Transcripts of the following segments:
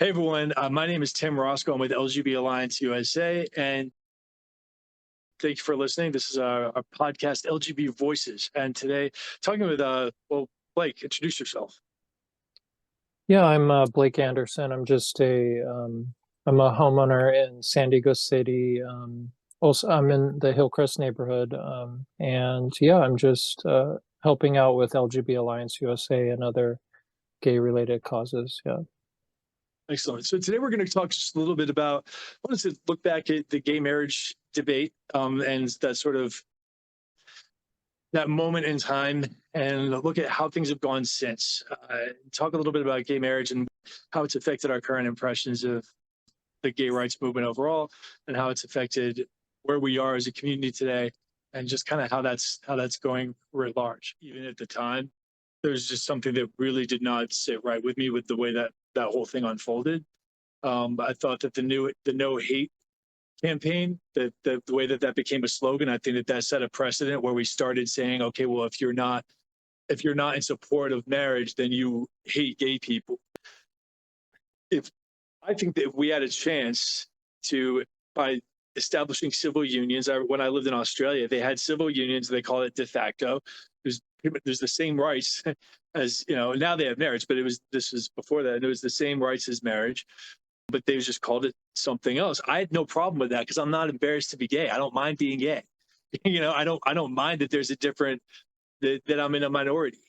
Hey everyone, my name is Tim Roscoe. I'm with LGB Alliance USA, and thank you for listening. This is our podcast, LGB Voices, and today talking with Blake. Introduce yourself. Yeah, I'm Blake Andersen. I'm a homeowner in San Diego City. Also, I'm in the Hillcrest neighborhood, and yeah, I'm just helping out with LGB Alliance USA and other gay-related causes. Yeah. Excellent. So today we're going to talk just a little bit about. I wanted to look back at the gay marriage debate, and that sort of that moment in time, and look at how things have gone since. Talk a little bit about gay marriage and how it's affected our current impressions of the gay rights movement overall, and how it's affected where we are as a community today, and just kind of how that's going writ large. Even at the time, there's just something that really did not sit right with me with the way that whole thing unfolded. I thought that the no hate campaign, the way that became a slogan, I think that set a precedent where we started saying, okay, well, if you're not in support of marriage, then you hate gay people. If I think that if we had a chance to, by establishing civil unions, when I lived in Australia, they had civil unions. They call it de facto. There's the same rights as, now they have marriage, but this was before that. And it was the same rights as marriage, but they just called it something else. I had no problem with that because I'm not embarrassed to be gay. I don't mind being gay. I don't mind that there's a different, that I'm in a minority.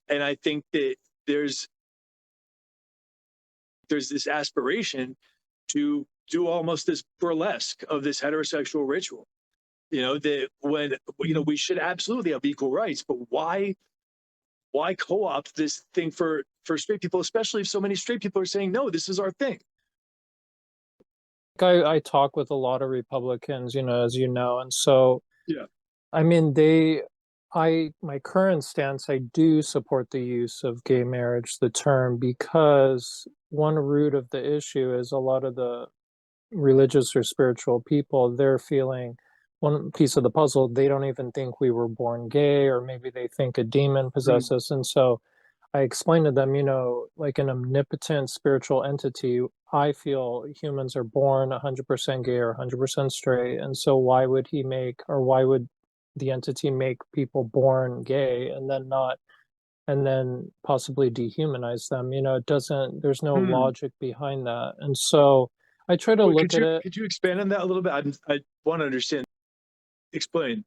And I think that there's this aspiration to do almost this burlesque of this heterosexual ritual. That when we should absolutely have equal rights, but why co-opt this thing for straight people, especially if so many straight people are saying no, this is our thing. I talk with a lot of Republicans, as you know, and so Yeah. I mean, my current stance, I do support the use of gay marriage, the term, because one root of the issue is a lot of the religious or spiritual people, they're feeling one piece of the puzzle, they don't even think we were born gay, or maybe they think a demon possessed us. And so I explained to them, like an omnipotent spiritual entity, I feel humans are born 100% gay or 100% straight. And so why would the entity make people born gay and then not, and then possibly dehumanize them? There's no Hmm. logic behind that. And so I try to Well, look at it. could you expand on that a little bit? I want to understand. Explain.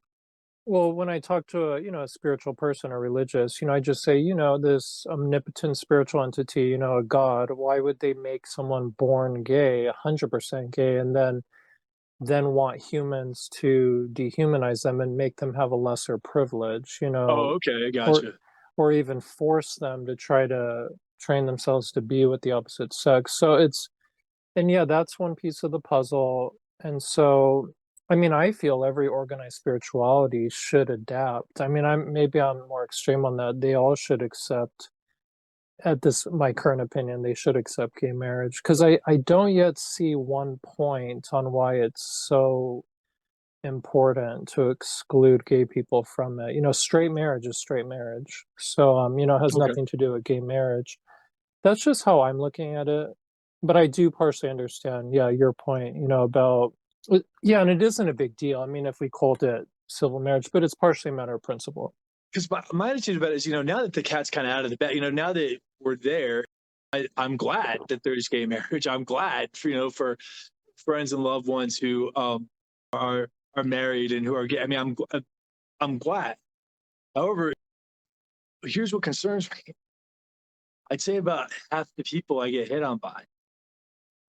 Well, when I talk to a spiritual person or religious, I just say, this omnipotent spiritual entity, a god, why would they make someone born gay, 100% gay, and then want humans to dehumanize them and make them have a lesser privilege, Oh, okay, I or gotcha. or even force them to try to train themselves to be with the opposite sex. So and yeah, that's one piece of the puzzle. And so, I mean, I feel every organized spirituality should adapt. I mean, I'm more extreme on that. They all should accept, at this my current opinion, they should accept gay marriage, because I don't yet see one point on why it's so important to exclude gay people from it. Straight marriage is straight marriage. So it has Okay. nothing to do with gay marriage. That's just how I'm looking at it. But I do partially understand, yeah, your point, about, yeah, and it isn't a big deal. I mean, if we called it civil marriage, but it's partially a matter of principle. Because my attitude about it is, now that the cat's kind of out of the bag, now that we're there, I'm glad that there's gay marriage. I'm glad for friends and loved ones who are married and who are gay. I mean, I'm glad. However, here's what concerns me. I'd say about half the people I get hit on by,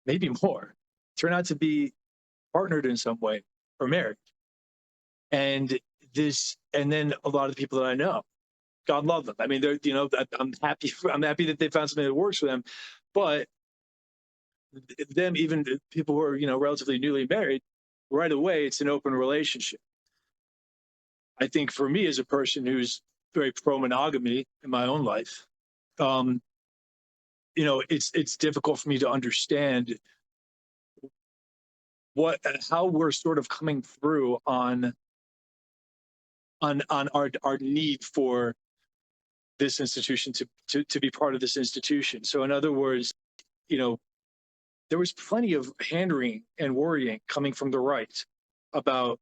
maybe more, turn out to be partnered in some way or married. And then a lot of the people that I know, God love them. I mean, I'm happy. I'm happy that they found something that works for them. But them, even the people who are relatively newly married, right away it's an open relationship. I think for me, as a person who's very pro monogamy in my own life, um, it's difficult for me to understand how we're sort of coming through on our need for this institution to be part of this institution. So in other words, there was plenty of hand-wringing and worrying coming from the right about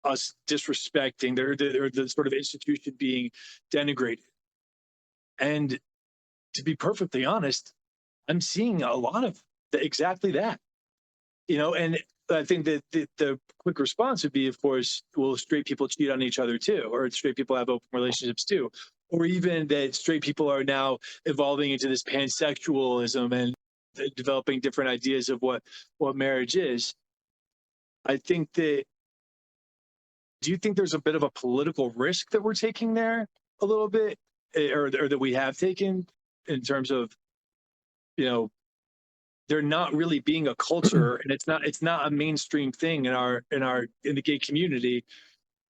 us disrespecting the sort of institution being denigrated. And to be perfectly honest, I'm seeing a lot of exactly that, and I think that the quick response would be, of course, well, straight people cheat on each other too, or straight people have open relationships too, or even that straight people are now evolving into this pansexualism and developing different ideas of what marriage is. I think that, do you think there's a bit of a political risk that we're taking there a little bit, or that we have taken, in terms of, there not really being a culture, and it's not a mainstream thing in the gay community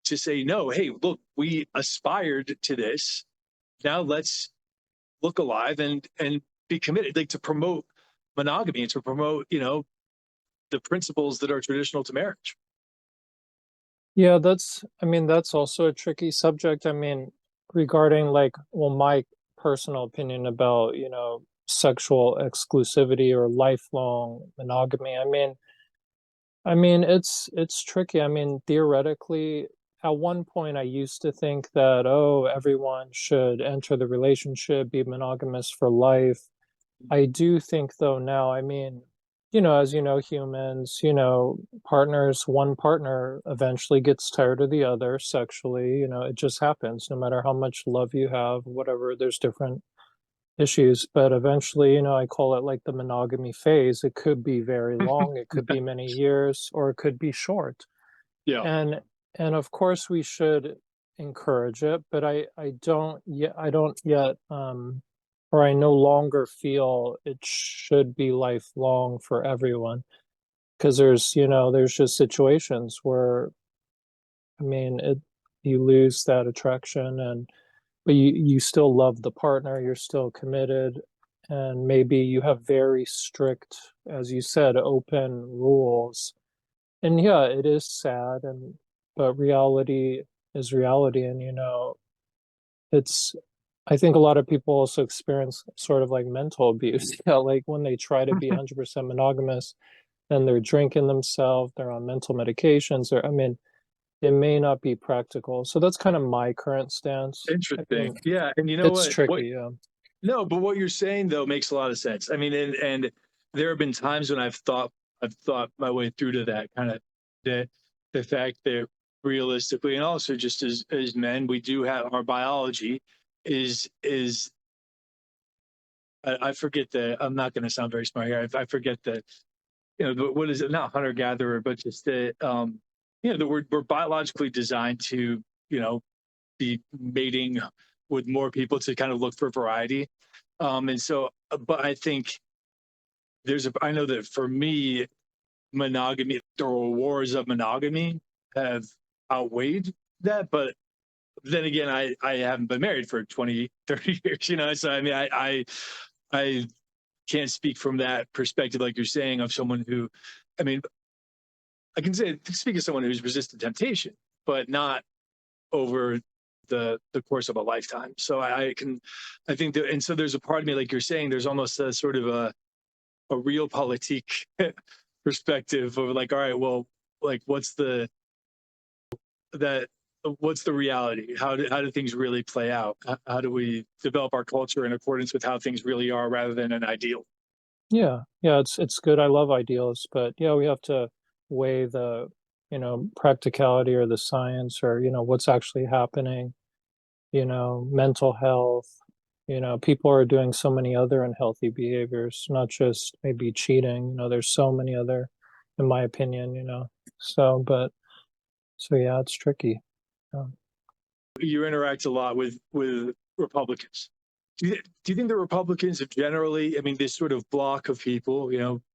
to say, no, hey, look, we aspired to this. Now let's look alive and be committed, like to promote monogamy and to promote, the principles that are traditional to marriage. Yeah, that's also a tricky subject. I mean, regarding like, well, my personal opinion about, sexual exclusivity or lifelong monogamy. I mean, it's tricky. I mean, theoretically, at one point I used to think that, oh, everyone should enter the relationship, be monogamous for life. I do think though now, I mean, as you know, humans, partners, one partner eventually gets tired of the other sexually, it just happens no matter how much love you have, whatever, there's different issues, but eventually, I call it like the monogamy phase. It could be very long, it could be many years, or it could be short. Yeah. And of course we should encourage it, but I don't yet or I no longer feel it should be lifelong for everyone. Because there's just situations where, I mean, you lose that attraction, and but you still love the partner, you're still committed, and maybe you have very strict, as you said, open rules. And yeah, it is sad, but reality is reality, and it's I think a lot of people also experience sort of like mental abuse. Yeah, like when they try to be 100% monogamous, then they're drinking themselves, they're on mental medications, or I mean, it may not be practical. So that's kind of my current stance. I Interesting. mean, Yeah. And you know it's what? tricky, yeah. No, but what you're saying though makes a lot of sense. I mean, and there have been times when I've thought my way through to that kind of, the fact that realistically, and also just as men, we do have our biology is I forget I'm not going to sound very smart here. I forget that, what is it? Not hunter gatherer, but just that, that we're biologically designed to, be mating with more people to kind of look for variety. And so, but I think I know that for me, monogamy, the rewards of monogamy have outweighed that. But then again, I haven't been married for 20, 30 years, so I mean, I can't speak from that perspective, like you're saying, of someone who, I mean, I can speak of someone who's resisted temptation, but not over the course of a lifetime. So I think that, and so there's a part of me, like you're saying, there's almost a sort of a realpolitik perspective of like, all right, well, like that what's the reality? How do things really play out? How do we develop our culture in accordance with how things really are, rather than an ideal? Yeah, yeah, it's good. I love ideals, but yeah, we have to weigh the, practicality or the science, or, what's actually happening, mental health. People are doing so many other unhealthy behaviors, not just maybe cheating. There's so many other, in my opinion, so yeah, it's tricky. Um, You interact a lot with Republicans. Do you think the Republicans have generally, I mean, this sort of block of people,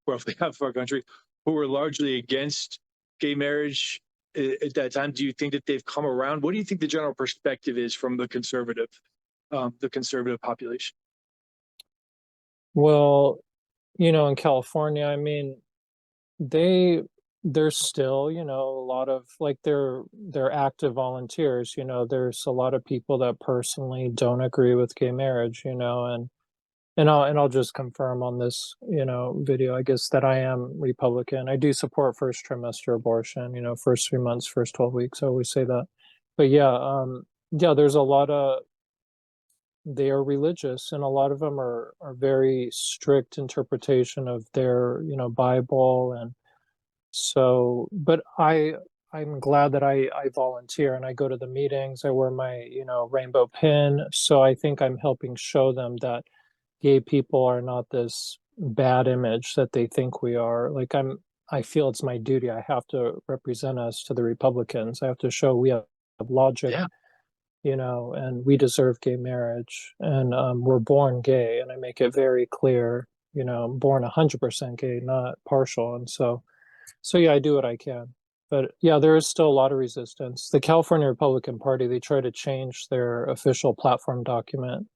roughly half of our country, who were largely against gay marriage at that time, do you think that they've come around? What do you think the general perspective is from the conservative population? well, in California, I mean, they there's still, a lot of like they're active volunteers. There's a lot of people that personally don't agree with gay marriage, and And I'll just confirm on this, video, I guess, that I am Republican. I do support first trimester abortion, first 3 months, first 12 weeks. I always say that. But yeah, yeah, there's a lot of they are religious, and a lot of them are very strict interpretation of their, Bible. And so, but I'm glad that I volunteer and I go to the meetings. I wear my, rainbow pin. So I think I'm helping show them that gay people are not this bad image that they think we are. Like, I feel it's my duty. I have to represent us to the Republicans. I have to show we have logic, Yeah. and we deserve gay marriage, and we're born gay, and I make it very clear, I'm born 100% gay, not partial. And so yeah, I do what I can. But yeah, there is still a lot of resistance. The California Republican Party, they try to change their official platform document.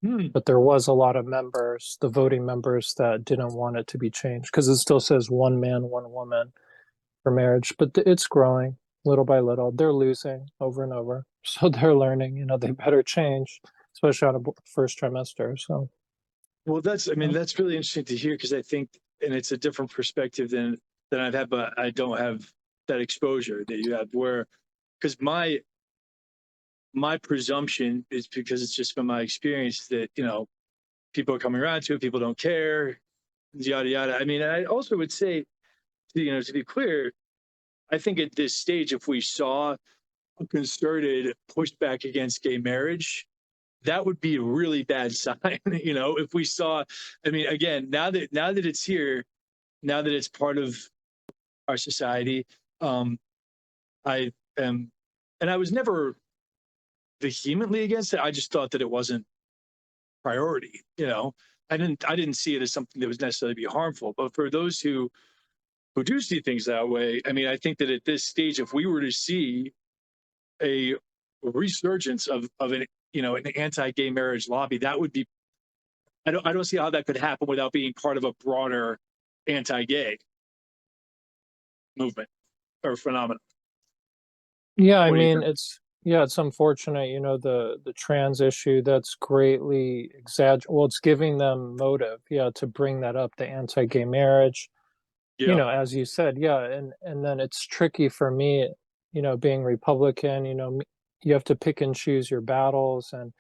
Hmm. But there was a lot of members, the voting members, that didn't want it to be changed because it still says one man, one woman for marriage. But it's growing little by little. They're losing over and over. So they're learning, they better change, especially on a first trimester. So, Well, I mean, yeah. that's really interesting to hear because I think, and it's a different perspective than I've had, but I don't have that exposure that you have. Because my presumption is, because it's just been my experience, that people are coming around to it, people don't care, yada yada. I mean, I also would say, to be clear, I think at this stage, if we saw a concerted pushback against gay marriage, that would be a really bad sign. If we saw, I mean, again, now that it's here, now that it's part of our society, I am, and I was never vehemently against it. I just thought that it wasn't priority. I didn't see it as something that was necessarily be harmful. But for those who do see things that way, I mean, I think that at this stage, if we were to see a resurgence of an anti-gay marriage lobby, that would be, I don't see how that could happen without being part of a broader anti-gay movement or phenomenon. Yeah, I What do you mean, think? it's unfortunate, the trans issue, that's greatly exaggerated. Well, it's giving them motive, yeah, to bring that up, the anti-gay marriage, Yeah, as you said, yeah. And then it's tricky for me, being Republican, you have to pick and choose your battles. And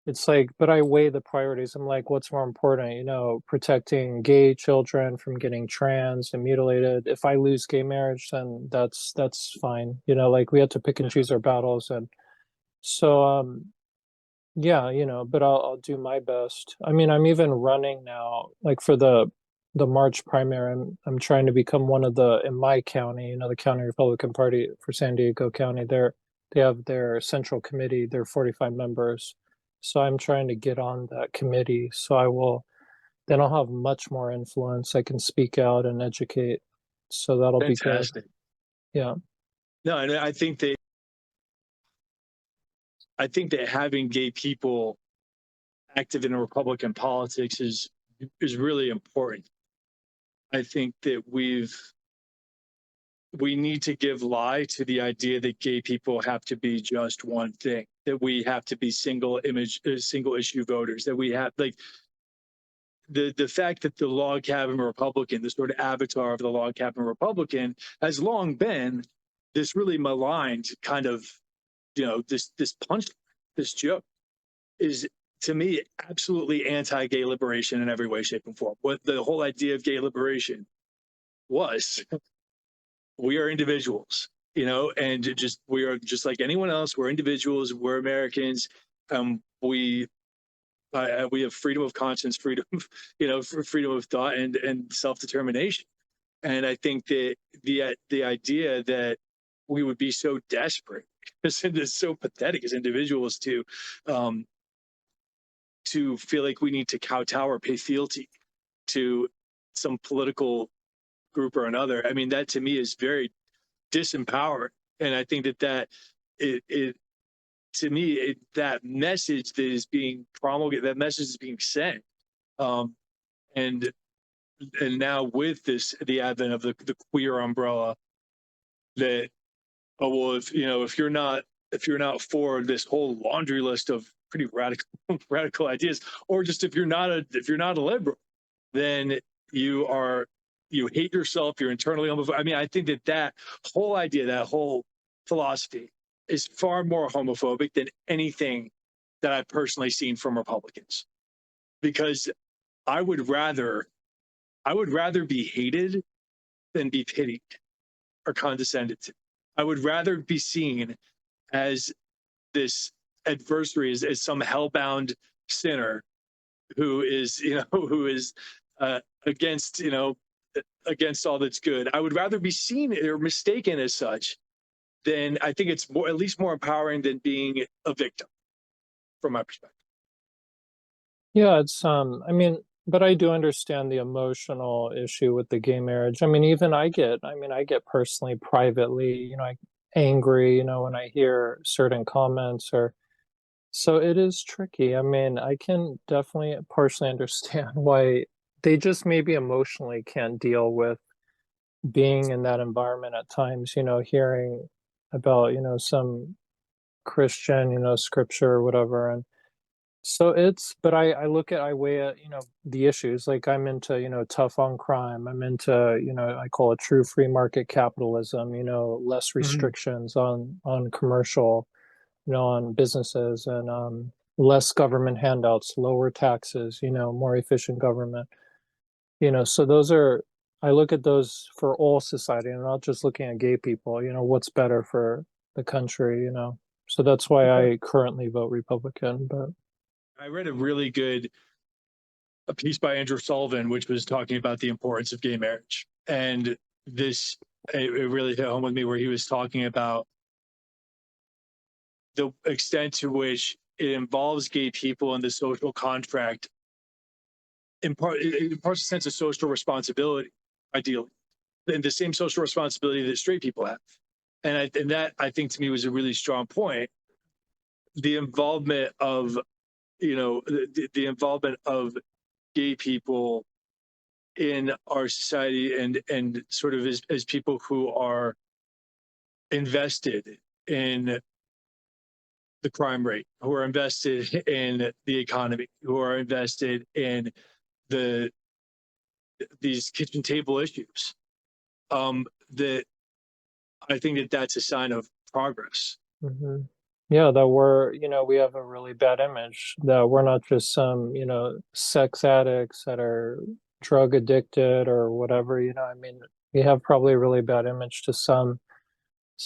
it's like, but I weigh the priorities. I'm like, what's more important, protecting gay children from getting trans and mutilated? If I lose gay marriage, then that's fine. Like, we have to pick and choose our battles. And so, yeah, but I'll do my best. I mean, I'm even running now, like, for the March primary. I'm trying to become one of the, in my county, the county Republican Party for San Diego County. They have their central committee. They're 45 members. So I'm trying to get on that committee. So then I'll have much more influence. I can speak out and educate. So that'll be good. fantastic. Yeah. No, and I think that having gay people active in Republican politics is really important. I think that we need to give lie to the idea that gay people have to be just one thing, that we have to be single issue voters, that we have, like, the fact that the log cabin Republican, the sort of avatar of the log cabin Republican, has long been this really maligned kind of, this punch, this joke, is, to me, absolutely anti-gay liberation in every way, shape, and form. What the whole idea of gay liberation was, we are individuals, and we are just like anyone else. We're individuals. We're Americans. We have freedom of conscience, freedom, freedom of thought, and self determination. And I think that the idea that we would be so desperate, it's so pathetic as individuals um, to feel like we need to kowtow or pay fealty to some political group or another. I mean, that to me is very disempowering. And I think it to me, that message that is being promulgated, that message is being sent. Um, and now with the advent of the queer umbrella, that, oh well, if you're not for this whole laundry list of pretty radical radical ideas. Or just if you're not a liberal, then you hate yourself, you're internally homophobic. I mean, I think that whole idea, that whole philosophy is far more homophobic than anything that I've personally seen from Republicans. Because I would rather be hated than be pitied or condescended to. I would rather be seen as this adversary, as some hellbound sinner who is, who is against, against all that's good. I would rather be seen or mistaken as such than, I think it's more, at least more empowering than being a victim, from my perspective. Yeah, it's I mean, but I do understand the emotional issue with the gay marriage. I mean, even I get personally, privately, angry, when I hear certain comments or so it is tricky. I mean, I can definitely partially understand why they just maybe emotionally can't deal with being in that environment at times, hearing about, some Christian, scripture or whatever. And so but I weigh it, the issues. Like I'm into, tough on crime. I'm into, I call it true free market capitalism, less Mhm. restrictions on commercial, on businesses and less government handouts, lower taxes, more efficient government. So I look at those for all society and not just looking at gay people, what's better for the country. So that's why I currently vote Republican, but I read a piece by Andrew Sullivan, which was talking about the importance of gay marriage. And it really hit home with me, where he was talking about the extent to which it involves gay people in the social contract. It imparts a sense of social responsibility, ideally, and the same social responsibility that straight people have. And that, I think, to me, was a really strong point. The involvement of, the involvement of gay people in our society, and sort of as people who are invested in the crime rate, who are invested in the economy, who are invested in the these kitchen table issues. That I think that's a sign of progress. hmm yeah, that we have a really bad image that we're not just some, sex addicts that are drug addicted or whatever, I mean, we have probably a really bad image to some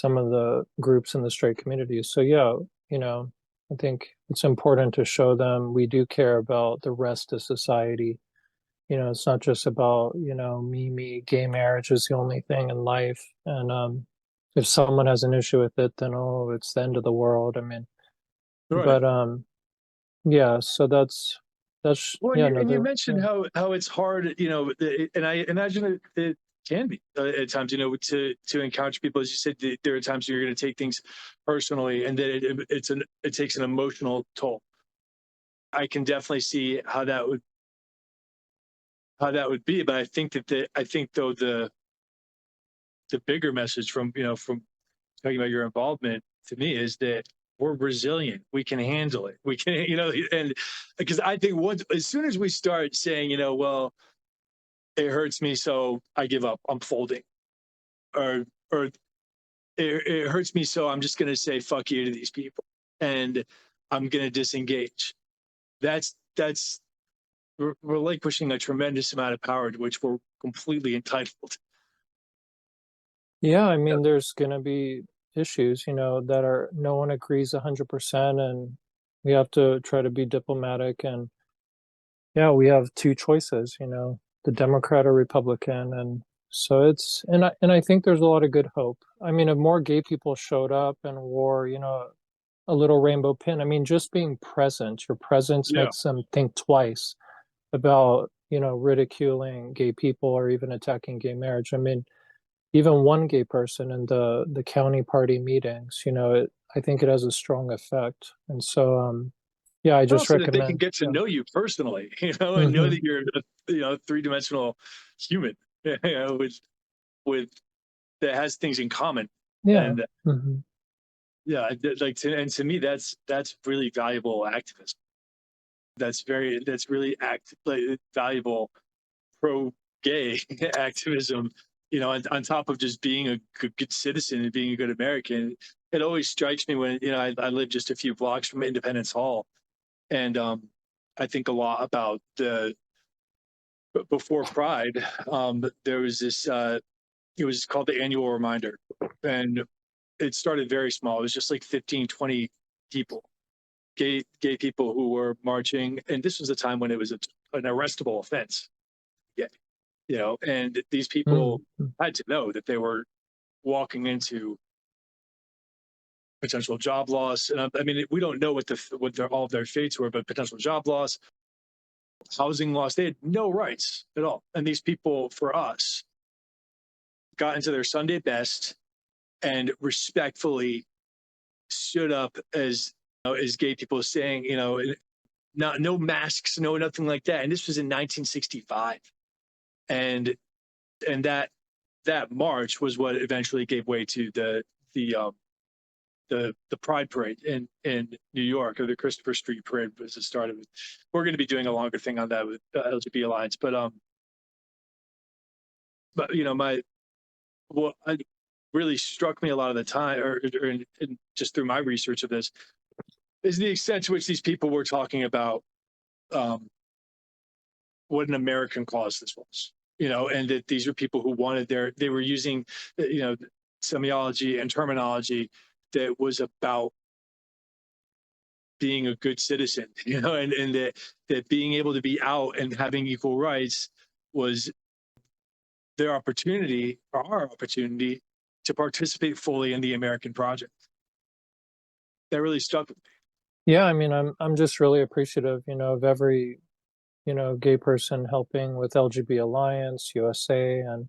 of the groups in the straight community. So yeah, I think it's important to show them we do care about the rest of society. It's not just about, me, gay marriage is the only thing in life. And if someone has an issue with it, then oh, it's the end of the world. I mean, Right. but yeah, so that's Well, yeah, no, and you there mentioned yeah. how it's hard, and I imagine it can be at times, to encounter people. As you said, there are times you're going to take things personally, and that it takes an emotional toll. I can definitely see how that would be, but I think I think, though, the bigger message from talking about your involvement, to me, is that we're resilient. We can handle it. We can, and because I think, as soon as we start saying, well, it hurts me, so I give up, I'm folding, or it hurts me, so I'm just going to say fuck you to these people, and I'm going to disengage. That's relinquishing a tremendous amount of power to which we're completely entitled. Yeah, I Yeah. mean, there's gonna be issues, that are no one agrees 100%, and we have to try to be diplomatic. And yeah, we have two choices, the Democrat or Republican. And so and I think there's a lot of good hope. I mean, if more gay people showed up and wore, a little rainbow pin, I mean, just being present, your presence Yeah. makes them think twice about, ridiculing gay people or even attacking gay marriage. I mean, even one gay person in the county party meetings, I think it has a strong effect. And so yeah, I And just also that they can recommend. get to Yeah. know you personally, and know hmm that you're a three-dimensional human, with that has things in common. yeah. And hmm Yeah, and to me, that's really valuable activism. That's really valuable pro gay activism. On top of just being a good citizen and being a good American. It always strikes me when I live just a few blocks from Independence Hall, and I think a lot about before Pride. There was this. It was called the Annual Reminder, and it started very small. It was just like 15, 20 people, gay people who were marching, and this was a time when it was an arrestable offense. Yeah, and these people Mm. had to know that they were walking into potential job loss. And I mean, we don't know what all of their fates were, but potential job loss, housing loss. They had no rights at all. And these people, for us, got into their Sunday best and respectfully stood up as gay people, saying, no masks, no nothing like that. And this was in 1965, and that march was what eventually gave way to the Pride Parade in New York, or the Christopher Street Parade was the start of it. We're going to be doing a longer thing on that with LGB Alliance, but what really struck me a lot of the time, or just through my research of this, is the extent to which these people were talking about what an American cause this was, and that these were people who they were using, semiology and terminology that was about being a good citizen, and that being able to be out and having equal rights was their opportunity, or our opportunity, to participate fully in the American project. That really stuck with me. Yeah, I mean, I'm just really appreciative, of every, gay person helping with LGB Alliance USA, and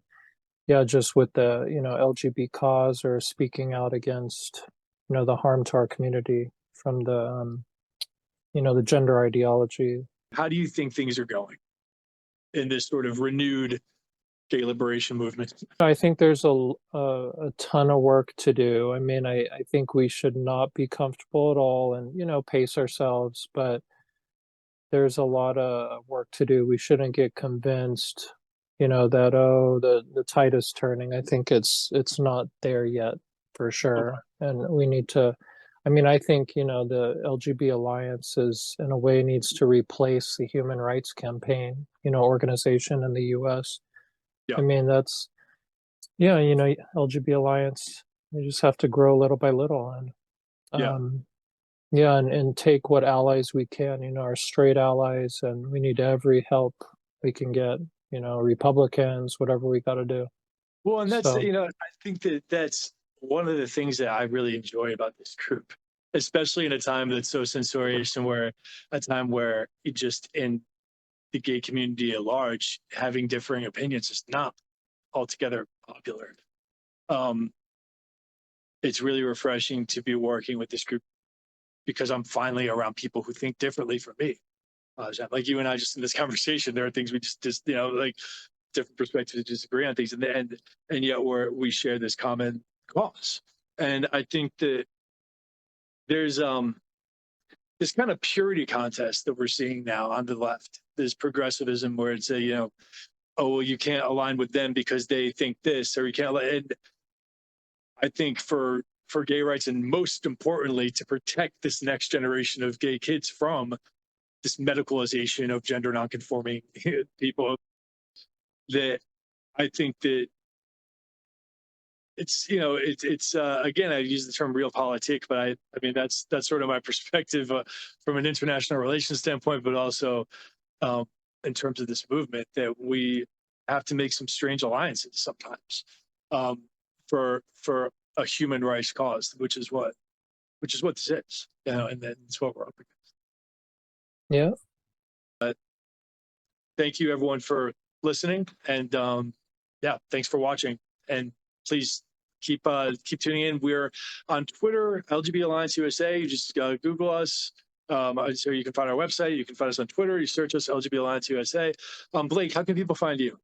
yeah, just with the, LGB cause, or speaking out against, the harm to our community from the gender ideology. How do you think things are going in this sort of renewed gay liberation movement? I think there's a ton of work to do. I mean, I think we should not be comfortable at all and, pace ourselves, but there's a lot of work to do. We shouldn't get convinced, that, oh, the tide is turning. I think it's not there yet, for sure. And we need to, I mean, I think, the LGB Alliance is, in a way, needs to replace the Human Rights Campaign, organization in the US. Yeah. I mean, that's, yeah, LGB Alliance, we just have to grow little by little, and Yeah. yeah, and take what allies we can, our straight allies, and we need every help we can get, Republicans, whatever we got to do. Well, and that's, So, I think that's one of the things that I really enjoy about this group, especially in a time that's so censorious, and a time where it just, in the gay community at large, having differing opinions is not altogether popular. It's really refreshing to be working with this group, because I'm finally around people who think differently from me. Like you and I, just in this conversation, there are things we just like different perspectives to disagree on things, and yet we share this common cause. And I think that there's this kind of purity contest that we're seeing now on the left, this progressivism where it's oh, well, you can't align with them because they think this, or you can't. And I think for gay rights, and most importantly, to protect this next generation of gay kids from this medicalization of gender nonconforming people, that I think that it's again, I use the term realpolitik, but I mean that's sort of my perspective from an international relations standpoint, but also in terms of this movement, that we have to make some strange alliances sometimes for a human rights cause, which is what this is, and that's what we're up against. yeah. Thank you everyone for listening, and thanks for watching, and please keep tuning in. We're on Twitter, LGB Alliance USA. You just Google us. So you can find our website. You can find us on Twitter. You search us, LGB Alliance USA. Blake, how can people find you?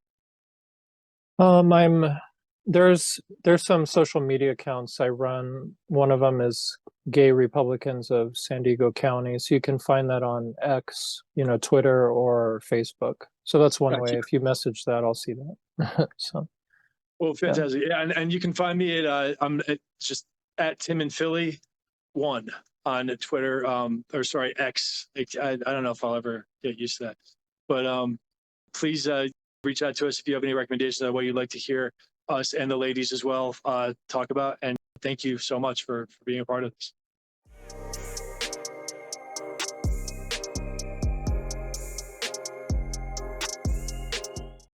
There's some social media accounts I run. One of them is Gay Republicans of San Diego County. So you can find that on X, Twitter or Facebook. So that's one way. Gotcha. If you message that, I'll see that. So Well, fantastic. Yeah, and you can find me at I'm at just at Tim and Philly 1 on Twitter, or sorry, X. I don't know if I'll ever get used to that, but please reach out to us if you have any recommendations on what you'd like to hear us and the ladies as well talk about. And thank you so much for being a part of this.